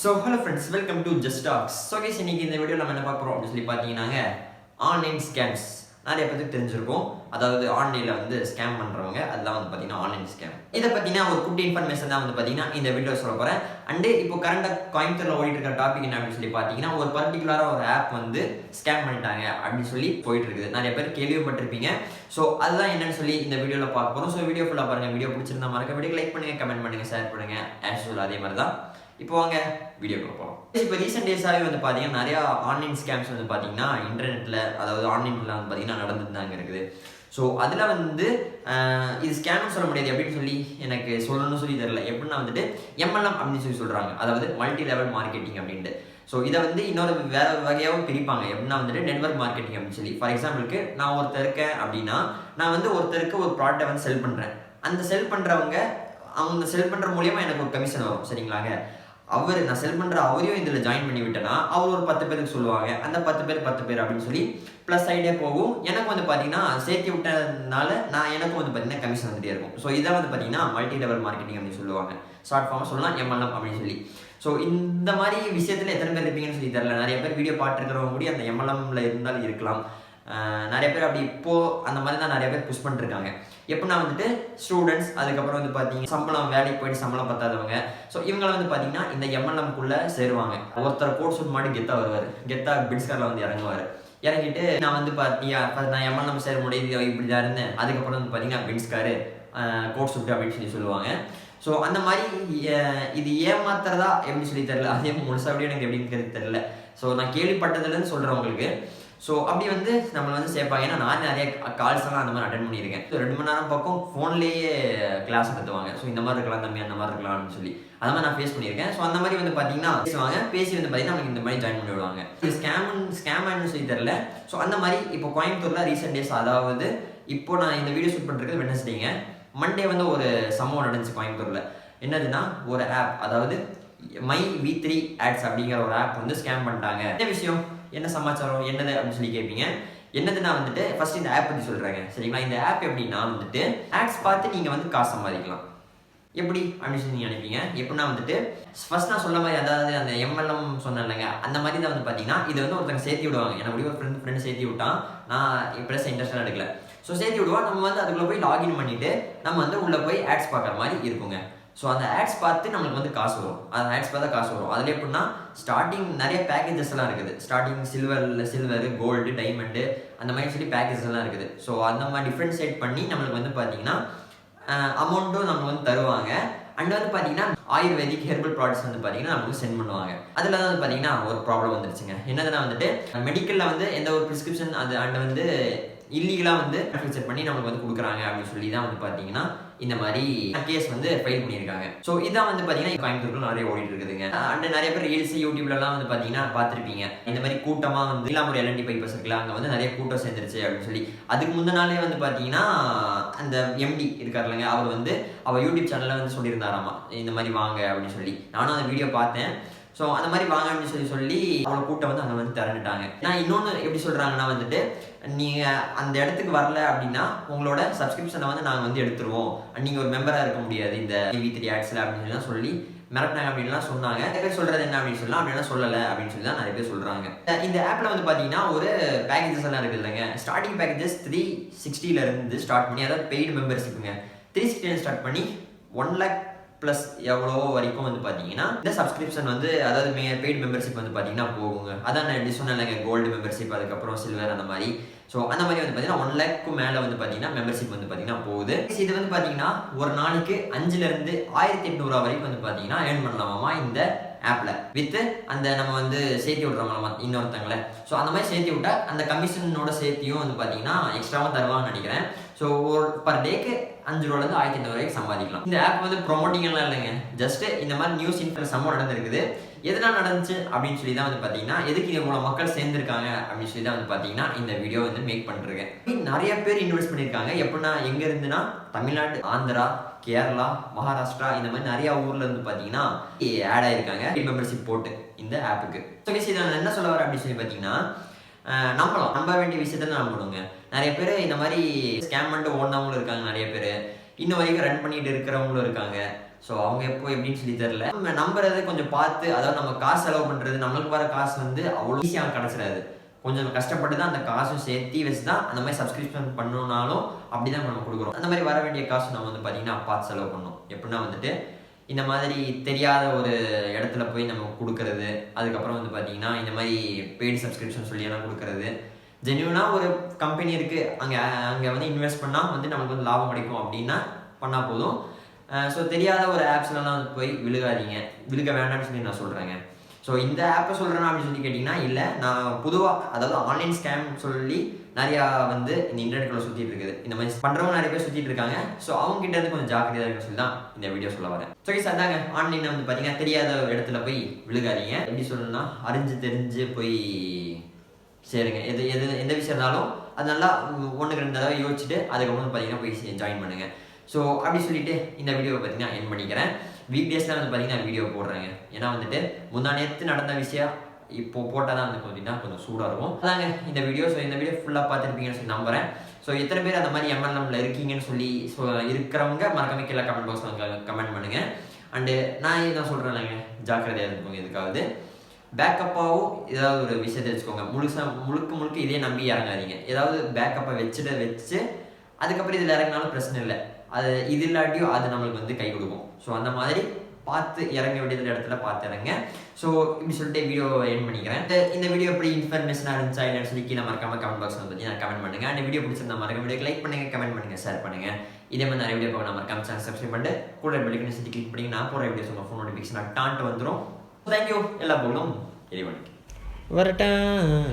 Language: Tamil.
So hello friends, welcome to Just Talks. So guys, இன்னைக்கு இந்த வீடியோல நம்ம என்ன பார்க்க போறோம் அப்படின்னு சொல்லி பாத்தீங்கன்னாங்க ஆன்லைன் ஸ்கேம்ஸ் நிறைய பேருக்கு தெரிஞ்சிருக்கும். அதாவது ஆன்லைன்ல வந்து ஸ்கேம் பண்றவங்க அதெல்லாம் வந்து பாத்தீங்கன்னா ஆன்லைன் ஸ்கேம். இத பத்தினா ஒரு குட்டி இன்ஃபர்மேஷன் தான் வந்து பாத்தீங்கன்னா இந்த வீடியோல சொல்ல போறேன். அண்ட் இப்போ கரண்டா கோயம்புத்தூர்ல ஓடிட்டு இருக்க டாபிக் என்ன அப்படின்னு சொல்லி பாத்தீங்கன்னா ஒரு பர்టిక్యులரா ஒரு ஆப் வந்து ஸ்கேம் பண்ணிட்டாங்க அப்படின்னு சொல்லி போயிட்டு இருக்குது. நிறைய பேர் கேள்விப்பட்டிருப்பீங்க. சோ அதுதான் என்னன்னு சொல்லி இந்த வீடியோல பார்க்க போறோம். சோ வீடியோ ஃபுல்லா பாருங்க. வீடியோ பிடிச்சிருந்தா மறக்காம வீடியோ லைக் பண்ணுங்க, கமெண்ட் பண்ணுங்க, ஷேர் பண்ணுங்க. as usual அதே மாதிரி தான் இப்போ வாங்க வீடியோக்குள்ள போகலாம். இப்போ ரீசெண்ட் டேஸாகவே வந்து பார்த்தீங்கன்னா நிறையா ஆன்லைன் ஸ்கேம்ஸ் வந்து பார்த்தீங்கன்னா இன்டர்நெட்டில் அதாவது ஆன்லைனில் வந்து பார்த்தீங்கன்னா நடந்துட்டு தாங்க இருக்குது. ஸோ அதில் வந்து இது ஸ்கேம்னு சொல்ல முடியாது எப்படின்னு சொல்லி எனக்கு சொல்லணும்னு சொல்லி தெரியல. எப்படின்னா வந்துட்டு எம்எல்எம் அப்படின்னு சொல்லி சொல்கிறாங்க, அதாவது மல்டி லெவல் மார்க்கெட்டிங் அப்படின்ட்டு. ஸோ இதை வந்து இன்னொரு வேற வகையாகவும் பிரிப்பாங்க. எப்படின்னா வந்துட்டு நெட்வொர்க் மார்க்கெட்டிங் அப்படின்னு சொல்லி. ஃபார் எக்ஸாம்பிளுக்கு நான் ஒருத்தர் இருக்கேன் அப்படின்னா நான் வந்து ஒருத்தருக்கு ஒரு ப்ராடக்ட்டை வந்து செல் பண்ணுறேன். அந்த செல் பண்ணுறவங்க அவங்க செல் பண்ணுற மூலியமாக எனக்கு ஒரு கமிஷன் வரும். சரிங்களாங்க. நான் செல் பண்ணுற அவரையும் இதில் ஜாயின் பண்ணி விட்டேன்னா அவர் ஒரு 10 பேருக்கு சொல்லுவாங்க. அந்த 10 பேர் அப்படின்னு சொல்லி ப்ளஸ் சைடே போகும். எனக்கு வந்து பார்த்தீங்கன்னா சேர்த்து விட்டதுனால எனக்கும் வந்து பார்த்தீங்கன்னா கமிஷன் வந்துட்டே இருக்கும். ஸோ இதை வந்து பார்த்தீங்கன்னா மல்டி லெவல் மார்க்கெட்டிங் அப்படின்னு சொல்லுவாங்க. ஷார்ட் ஃபார்மாக சொல்லலாம் எம்எல்எம் அப்படின்னு சொல்லி. ஸோ இந்த மாதிரி விஷயத்தில் எத்தனை பேர் இருப்பீங்கன்னு சொல்லி தெரியல. நிறைய பேர் வீடியோ பார்த்துருக்கிறவங்க கூட அந்த எம்எல்எம்ல இருந்தாலும் இருக்கலாம். நிறைய பேர் அப்படி இப்போது அந்த மாதிரி தான் நிறைய பேர் புஷ் பண்ணிருக்காங்க. எப்படின்னா வந்துட்டு ஸ்டூடெண்ட்ஸ், அதுக்கப்புறம் வந்து பார்த்தீங்கன்னா சம்பளம் வேலைக்கு போயிட்டு சம்பளம் பத்தாதவங்க. ஸோ இவங்களை வந்து பார்த்தீங்கன்னா இந்த எம்எல்எம்குள்ளே சேருவாங்க. ஒருத்தர் கோட் சூட் மாதிரி கெத்தாக வருவார். கெத்தாக பிட்ஸ்காரில் வந்து இறங்குவார். இறங்கிட்டு நான் வந்து நான் எம்எல்எம் சேர முடியுது இப்படி தான் இருந்தேன். அதுக்கப்புறம் வந்து பார்த்தீங்கன்னா பிட்ஸ்காரு கோட் சூட் அப்படின்னு சொல்லுவாங்க. ஸோ அந்த மாதிரி இது ஏமாத்துறதா எப்படின்னு சொல்லி தெரியல. அதே முழுசாக அப்படி எனக்கு எப்படின்னு தெரியல. ஸோ நான் கேள்விப்பட்டதுலன்னு சொல்கிறேன் உங்களுக்கு. ஸோ அப்படி வந்து நம்மளை வந்து சேர்ப்பாங்க. ஏன்னா நான் நிறைய கால்ஸ் எல்லாம் அந்த மாதிரி அட்டன் பண்ணியிருக்கேன். ஸோ 2 மணி நேரம் பக்கம் ஃபோன்லேயே கிளாஸ் நடத்துவாங்க. ஸோ இந்த மாதிரி இருக்கலாம் தம்பி, அந்த மாதிரி இருக்கலாம்னு சொல்லி அந்த மாதிரி நான் ஃபேஸ் பண்ணியிருக்கேன். ஸோ அந்த மாதிரி வந்து பார்த்தீங்கன்னா பேசுவாங்க. பேசி வந்து பார்த்தீங்கன்னா நமக்கு இந்த மாதிரி ஜாயின் பண்ணி விடுவாங்க. இது ஸ்கேம்னு சொல்லி தெரியல. ஸோ அந்த மாதிரி இப்போ கோயம்புத்தூரில் ரீசெண்ட் டேஸ், அதாவது இப்போ நான் இந்த வீடியோ ஷூட் பண்ணுறது வெட்னஸ்டேங்க. மண்டே வந்து ஒரு சம்பவம் நடந்துச்சு கோயம்புத்தூரில். என்னதுன்னா ஒரு ஆப், அதாவது மை V3 ஆட்ஸ் அப்படிங்கிற ஒரு ஆப் வந்து ஸ்கேம் பண்ணிட்டாங்க. என்ன விஷயம், என்ன சமாச்சாரம், என்னது அப்படின்னு சொல்லி கேட்பீங்க. என்னதுன்னா வந்துட்டு ஃபர்ஸ்ட் இந்த ஆப் பற்றி சொல்கிறாங்க. சரிங்களா. இந்த ஆப் எப்படின்னா வந்துட்டு ஆட்ஸ் பார்த்து நீங்கள் வந்து காசு சம்பாதிக்கலாம். எப்படி அப்படின்னு சொல்லி நீங்கள் நினைப்பீங்க. எப்படின்னா வந்துட்டு ஃபர்ஸ்ட் நான் சொல்ல மாதிரி, அதாவது அந்த எம்எல்எம் சொன்னேன் இல்லைங்க, அந்த மாதிரி தான் வந்து பார்த்தீங்கன்னா இது வந்து ஒருத்தங்க சேர்த்து விடுவாங்க. எனக்கு ஒரு ஃப்ரெண்டு சேர்த்து விட்டான். நான் ப்ளஸ் இன்ட்ரெஸ்டாக எடுக்கல. ஸோ சேர்த்து விடுவோம். நம்ம வந்து அதுக்குள்ளே போய் லாகின் பண்ணிவிட்டு நம்ம வந்து உள்ளே போய் ஆட்ஸ் பார்க்குற மாதிரி இருக்குங்க. ஸோ அந்த ஆட்ஸ் பார்த்து நம்மளுக்கு வந்து காசு வரும். அந்த ஆட்ஸ் பார்த்தா காசு வரும். அதில் எப்படின்னா ஸ்டார்டிங் நிறைய பேக்கேஜஸ் எல்லாம் இருக்குது. ஸ்டார்டிங் சில்வரு, கோல்டு, டைமண்டு அந்த மாதிரி சொல்லி பேக்கேஜஸ் எல்லாம் இருக்குது. ஸோ அந்த மாதிரி டிஃப்ரென்ஷியேட் பண்ணி நம்மளுக்கு வந்து பார்த்தீங்கன்னா அமௌண்ட்டும் நம்மளுக்கு வந்து தருவாங்க. அண்ட் வந்து பார்த்தீங்கன்னா ஆயுர்வேதிக் ஹெர்பல் ப்ராடக்ட்ஸ் வந்து பார்த்தீங்கன்னா நமக்கு சென்ட் பண்ணுவாங்க. அதில் தான் வந்து பார்த்தீங்கன்னா ஒரு ப்ராப்ளம் வந்துருச்சுங்க. என்னதுன்னா வந்துட்டு மெடிக்கலில் வந்து எந்த ஒரு ப்ரிஸ்கிரிப்ஷன் அது அண்ட் வந்து இல்லீகலாக வந்து மேனுஃபேக்சர் பண்ணி நம்மளுக்கு வந்து கொடுக்குறாங்க அப்படின்னு சொல்லி தான் வந்து பார்த்தீங்கன்னா இந்த மாதிரி கேஸ் வந்து ஃபைல் பண்ணியிருக்காங்க. ஸோ இதான் வந்து பார்த்தீங்கன்னா கோயம்புத்தூர்ல நிறைய ஓடிட்டு இருக்குதுங்க. அண்ட் நிறைய பேர் ரீல்ஸ் யூடியூப்லலாம் வந்து பார்த்தீங்கன்னா பார்த்துருப்பீங்க. இந்த மாதிரி கூட்டமாக வந்து இல்லாம ஒரு LNT பைப்பர்ஸ் இருக்குல்ல, அங்கே வந்து நிறைய கூட்டம் சேர்ந்துருச்சு அப்படின்னு சொல்லி. அதுக்கு முந்தின நாளே வந்து பார்த்தீங்கன்னா அந்த MD இருக்கார் இல்லைங்க, அவர் யூடியூப் சேனலில் வந்து சொல்லியிருந்தாராமா இந்த மாதிரி வாங்க அப்படின்னு சொல்லி. நானும் அந்த வீடியோ பார்த்தேன். ஸோ அந்த மாதிரி வாங்க அப்படின்னு சொல்லி அவ்வளோ கூட்டம் வந்து அங்கே வந்து திரண்டுட்டாங்க. நான் இன்னொன்று எப்படி சொல்கிறாங்கன்னா வந்துட்டு நீங்கள் அந்த இடத்துக்கு வரல அப்படின்னா உங்களோட சப்ஸ்கிரிப்ஷனை வந்து நாங்கள் வந்து எடுத்துருவோம், நீங்கள் ஒரு மெம்பராக இருக்க முடியாது இந்த V3 ஆட்ஸில் அப்படின்னு சொல்லி மிரட்டினாங்க அப்படின்லாம் சொன்னாங்க. நிறைய பேர் சொல்கிறது என்ன அப்படின்னு சொல்லலாம், அப்படின்னா சொல்லலை அப்படின்னு சொல்லி தான் நிறைய பேர் சொல்கிறாங்க. இந்த ஆப்பில் வந்து பார்த்தீங்கன்னா ஒரு பேக்கேஜஸ் எல்லாம் இருக்குது இல்லைங்க. ஸ்டார்டிங் பேக்கேஜஸ் 360 ஸ்டார்ட் பண்ணி, அதாவது பெய்டு மெம்பர்ஷிப்புங்க. 360 ஸ்டார்ட் பண்ணி 1 lakh ப்ளஸ் எவ்வளோ வரைக்கும் வந்து பார்த்தீங்கன்னா இந்த சப்ஸ்கிரிப்ஷன் வந்து, அதாவது பெய்டு மெம்பர்ஷிப் வந்து பார்த்தீங்கன்னா போகுங்க. அதான் நான் எப்படி சொன்னேன்லங்க, கோல்டு மெம்பர்ஷிப், அதுக்கப்புறம் சில்வர், அந்த மாதிரி. ஸோ அந்த மாதிரி வந்து பார்த்தீங்கன்னா 1 lakhக்கு மேலே வந்து பார்த்தீங்கன்னா மெம்பர்ஷிப் வந்து பார்த்தீங்கன்னா போகுது. இது வந்து பார்த்தீங்கன்னா ஒரு நாளைக்கு 500 1800 வரைக்கும் வந்து பார்த்தீங்கன்னா ஏர்ன் பண்ணலாமா இந்த ஆப்பில் வித் அந்த நம்ம வந்து சேர்த்து விட்றோம்லாமா இன்னொருத்தங்களை. ஸோ அந்த மாதிரி சேர்த்து விட்டா அந்த கமிஷனோட சேர்த்தியும் வந்து பார்த்தீங்கன்னா எக்ஸ்ட்ராவாக தருவாங்கன்னு நினைக்கிறேன். ஸோ ஒரு பர் டேக்கு 5 ரூபாலேருந்து 1500 வரைக்கும் சம்பாதிக்கலாம். இந்த ஆப் வந்து ப்ரொமோட்டிங் எல்லாம் இல்லைங்க, ஜஸ்ட் இந்த மாதிரி நியூஸ் சம்பவம் நடந்திருக்குது. எதனால் நடந்துச்சு அப்படின்னு சொல்லி தான் வந்து பார்த்தீங்கன்னா, எதுக்கு இவ்வளோ மக்கள் சேர்ந்துருக்காங்க அப்படின்னு சொல்லி தான் வந்து பார்த்தீங்கன்னா இந்த வீடியோ வந்து மேக் பண்ணிருக்கேன். நிறைய பேர் இன்வெஸ்ட் பண்ணியிருக்காங்க. எப்படின்னா எங்கே இருந்துன்னா தமிழ்நாடு, ஆந்திரா, கேரளா, மகாராஷ்டிரா இந்த மாதிரி நிறைய ஊர்ல இருந்து பார்த்தீங்கன்னா ஆட் ஆயிருக்காங்க மெம்பர்ஷிப் போட்டு இந்த ஆப்புக்கு. ஸோ இதை நான் என்ன சொல்ல வரேன் அப்படின்னு சொல்லி பார்த்தீங்கன்னா, நம்ப வேண்டிய விஷயத்துல நம்பணுங்க. நிறைய பேர் இந்த மாதிரி ஸ்கேம் பண்ணிட்டு ஓடினவங்களும் இருக்காங்க. நிறைய பேர் இன்னும் வரைக்கும் ரன் பண்ணிட்டு இருக்கிறவங்களும் இருக்காங்க. ஸோ அவங்க எப்போ எப்படின்னு சொல்லி தெரில. நம்ம நம்புறது கொஞ்சம் பார்த்து, அதாவது நம்ம காசு செலவு பண்ணுறது, நம்மளுக்கு வர காசு வந்து அவ்வளோ ஈஸியாக கிடச்சிடாது. கொஞ்சம் கஷ்டப்பட்டு தான் அந்த காசும் சேர்த்து வச்சு தான் அந்த மாதிரி சப்ஸ்கிரிப்ஷன் பண்ணணும்னாலும் அப்படி தான் நம்ம கொடுக்குறோம். அந்த மாதிரி வர வேண்டிய காசு நம்ம வந்து பார்த்திங்கன்னா பார்த்து செலவு பண்ணணும். எப்படின்னா வந்துட்டு இந்த மாதிரி தெரியாத ஒரு இடத்துல போய் நம்ம கொடுக்கறது, அதுக்கப்புறம் வந்து பார்த்திங்கன்னா இந்த மாதிரி பெய்டு சப்ஸ்கிரிப்ஷன் சொல்லியெல்லாம் கொடுக்கறது. ஜென்யூனாக ஒரு கம்பெனி இருக்குது, அங்கே வந்து இன்வெஸ்ட் பண்ணால் வந்து நமக்கு வந்து லாபம் கிடைக்கும் அப்படின்னா பண்ணால் போதும். ஸோ தெரியாத ஒரு ஆப்ஸ்லாம் வந்து போய் விழுக வேண்டாம்னு சொல்லி நான் சொல்கிறேங்க. ஸோ இந்த ஆப்பை சொல்கிறேன்னா அப்படின்னு சொல்லி கேட்டிங்கன்னா இல்லை, நான் பொதுவாக அதாவது ஆன்லைன் ஸ்கேம் சொல்லி நிறையா வந்து இந்த இன்டர்நெட்டில் சுற்றிட்டு இருக்குது. இந்த மாதிரி பண்ணுறவங்க நிறைய பேர் சுற்றிட்டு இருக்காங்க. ஸோ அவங்ககிட்ட இருந்து கொஞ்சம் ஜாக்கிரதையாக இருக்குன்னு சொல்லி தான் இந்த வீடியோ சொல்ல வரேன். ஸோ கேஸ் அதாங்க, ஆன்லைனில் வந்து பார்த்தீங்கன்னா தெரியாத இடத்துல போய் விழுகாதீங்க. எப்படி சொல்லணும்னா அறிஞ்சு தெரிஞ்சு போய் சேருங்க. எந்த விஷயம் இருந்தாலும் அது நல்லா 1-2 தடவை யோசிச்சுட்டு அதுக்கப்புறம் பார்த்தீங்கன்னா போய் ஜாயின் பண்ணுங்கள். ஸோ அப்படி சொல்லிட்டு இந்த வீடியோவை பார்த்தீங்கன்னா என் பண்ணிக்கிறேன். வீக் டேஸில் வந்து பார்த்தீங்கன்னா வீடியோ போடுறேங்க. ஏன்னா வந்துட்டு முந்தா நேற்று நடந்த விஷயம் இப்போ போட்டால் தான் வந்து பார்த்தீங்கன்னா கொஞ்சம் சூடாக இருக்கும். அதாங்க இந்த வீடியோ. ஸோ இந்த வீடியோ ஃபுல்லாக பார்த்துருப்பீங்கன்னு சொல்லி நம்புறேன். ஸோ எத்தனை பேர் அந்த மாதிரி MLMல இருக்கீங்கன்னு சொல்லி இருக்கிறவங்க மறக்காம கீழே கமெண்ட் பாக்ஸில் கமெண்ட் பண்ணுங்கள். அண்டு நான் சொல்கிறேன் இல்லைங்க, ஜாக்கிரதையாக இருந்துக்கோங்க. எதுக்காவது பேக்கப்பாகவும் ஏதாவது ஒரு விஷயத்தை வச்சுக்கோங்க. முழுக்க இதே நம்பி இறங்காதீங்க. ஏதாவது பேக்கப்பை வச்சு அதுக்கப்புறம் இதில் இறங்கினாலும் பிரச்சனை இல்லை. இது இல்லாட்டியும் அது நம்மளுக்கு வந்து கை கொடுக்கும். ஸோ அந்த மாதிரி பார்த்து இறங்க வேண்டியது இடத்துல பார்த்து இறங்க. ஸோ இப்படி சொல்லிட்டு வீடியோ எண்ட் பண்ணிக்கிறேன். இந்த வீடியோ எப்படி இன்ஃபர்மேஷனாக இருந்துச்சா இல்லைன்னு சொல்லி கீழே மறக்காம கமெண்ட் பாக்ஸ் வந்து நான் கமெண்ட் பண்ணுங்கள். அந்த வீடியோ பிடிச்சிருந்தா மறக்காம வீடியோ லைக் பண்ணுங்கள், கமெண்ட் பண்ணுங்கள், ஷேர் பண்ணுங்கள். இதே மாதிரி நிறைய வீடியோ பார்க்க நான் மறக்காம சேனல் சப்ஸ்கிரைப் பண்ணிட்டு கூட பெல்லைக்கன் சொல்லி கிளிக் பண்ணி நான் போகிற வீடியோஸ் உங்கள் ஃபோன் நோட்டிஃபிகேஷன் டான்ட்டு வந்துடும். தேங்க்யூ. எல்லா போகணும் இறைவனுக்கு வரட்டேன்.